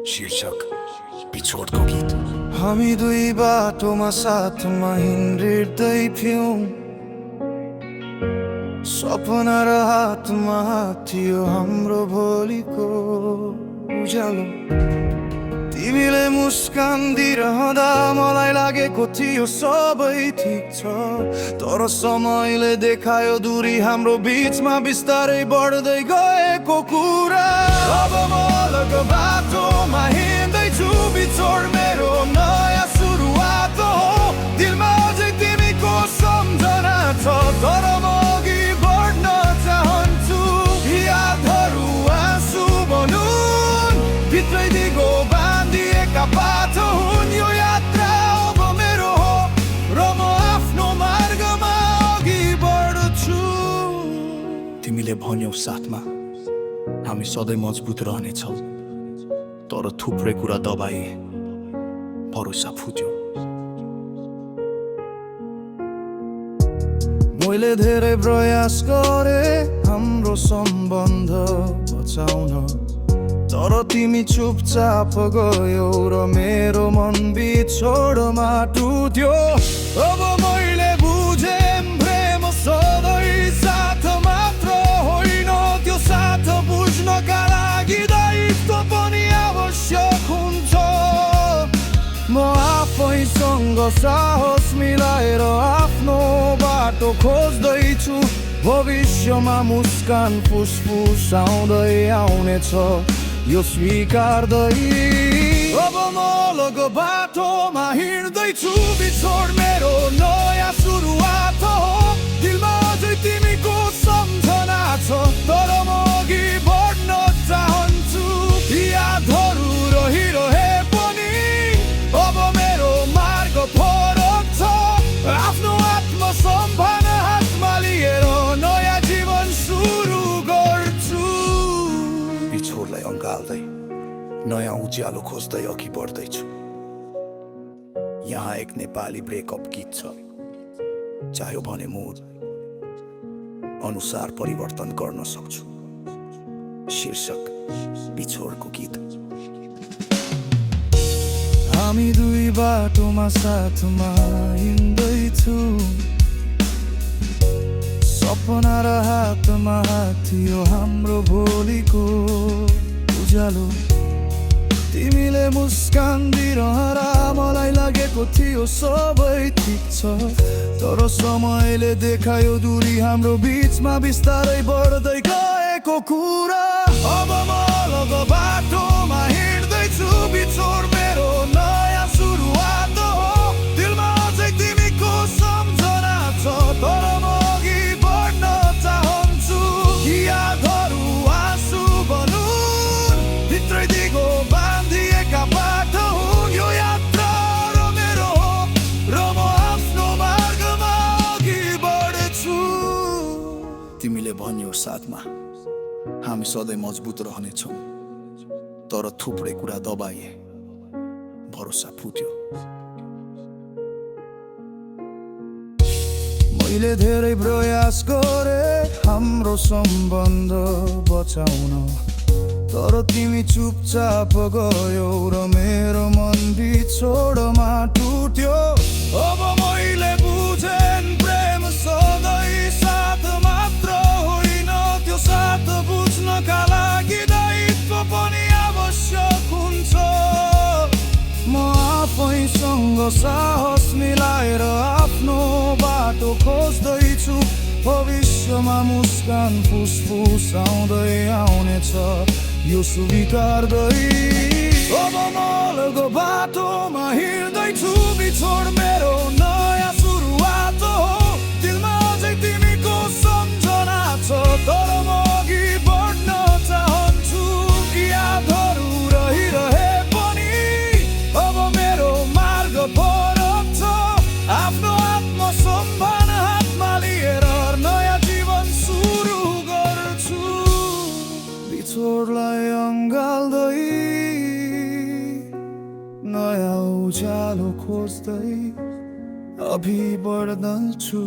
शीर्षक बिछोडको गीत। हामी दुई बाटोमा साथमा हिँड्दै थियौं, सपना र हातमा हात थियो हाम्रो भोलिको उज्यालो। तिमीले मुस्कान दिइरहँदा मलाई लागेको थियो सबै ठिक छ, तर समयले देखायो दूरी हाम्रो बीचमा बिस्तारै बढ्दै गएको कुरा। अब म अलग बाटोमा हिँड्दैछु, बिछोड मेरो नयाँ सुरुवात हो। दिलमा अझै तिमीको सम्झना छ, तर म अघि बढ्न चाहन्छु। यादहरू आँसु बनुन्, भित्रै दिगो बाँधिएका बाटो हुन्। यो यात्रा अब मेरो हो र म आफ्नो मार्गमा अघि बढ्छु। तिमीले भन्यौ साथमा हामी सधैँ मजबुत रहनेछौँ, तर थुप्रै कुरा दबाए भरोसा फुट्यो। मैले धेरै प्रयास गरे हाम्रो सम्बन्ध बचाउन, तर तिमी चुपचाप गयौ र मेरो मन बिछोडमा टुट्यो। अब मैले बुझेँ प्रेम सधैँ साथ मात्र होइन, त्यो साथ बुझ्नका लागि दायित्व पनि आवश्यक हुन्छ। म आफैसँग साहस मिलाएर आफ्नो बाटो खोज्दैछु। भविष्यमा मुस्कान फुसफुसाउँदै आउनेछ, यो स्वीकार्दै। अब म अलग बाटोमा हिँड्दैछु, बिछोड मेरो नयाँ सुरुवात हो। दिलमा अझै तिमीको सम्झना छ, तर म अघि बढ्न चाहन्छु। यादहरू रहिरहे पनि अब मेरो मार्ग फरक छ। आफ्नो आत्मसम्मान हातमा लिएर नयाँ जीवन सुरु गर्छु। बिछोडलाई अँगाल्दै नयाँ उज्यालो खोज्दै अघि बढ्दैछु। यहाँ एक नेपाली ब्रेकअप गीत छ, चाह्यो भने मुड अनुसार परिवर्तन गर्न सक्छु। शीर्षक बिछोडको गीत। हामी दुई बाटोमा साथमा हिँड्दैछु, सपना र हातमा हात थियो हाम्रो भोलिको उज्यालो। तिमीले मुस्कान दिइरहँदा मलाई लागेको थियो सबै ठिक छ, तर समयले देखायो दूरी हाम्रो बीचमा बिस्तारै बढ्दै गएको कुरा। अब म अलग बाटोमा हिँड्दैछु, बिछोड मेरो नयाँ सुरुवात हो। दिलमा अझै तिमीको सम्झना छ, तर म अघि बढ्न चाहन्छु। यादहरू आँसु बनुन्, भित्रै दिगो बाँधिएका बाटो हुन्। यो यात्रा र मेरो हो र म आफ्नो मार्गमा अघि बढ्छु। तिमीले भन्यौ साथमा हामी सधैँ मजबुत रहनेछौँ, तर थुप्रै कुरा दबाए भरोसा फुट्यो। मैले धेरै प्रयास गरे हाम्रो सम्बन्ध बचाउन, तर तिमी चुपचाप गयौ र मेरो मन बिछोडमा टुट्यो। अब मैले बुझेँ प्रेम सधैँ साथ मात्र होइन, त्यो साथ बुझ्नका लागि दायित्व पनि आवश्यक हुन्छ। म आफैसँग साहस मिलाएर आफ्नो बाटो खोज्दैछु। भविष्यमा मुस्कान फुसफुसाउँदै आउनेछ, यो स्वीकार्दै। अब म अलग बाटोमा हिँड्दैछु, बिछोड मेरो नयाँ सुरुवात हो। दिलमा अझै तिमीको सम्झना छ, तर म अघि बढ्न चाहन्छु। यादहरू रहिरहे पनि अब मेरो मार्ग फरक छ। आफ्नो आत्मसम्मान हातमा लिएर नयाँ जीवन सुरु गर्छु। बिछोडलाई अँगाल्दै नयाँ उज्यालो खोज्दै अघि बढ्दैछु।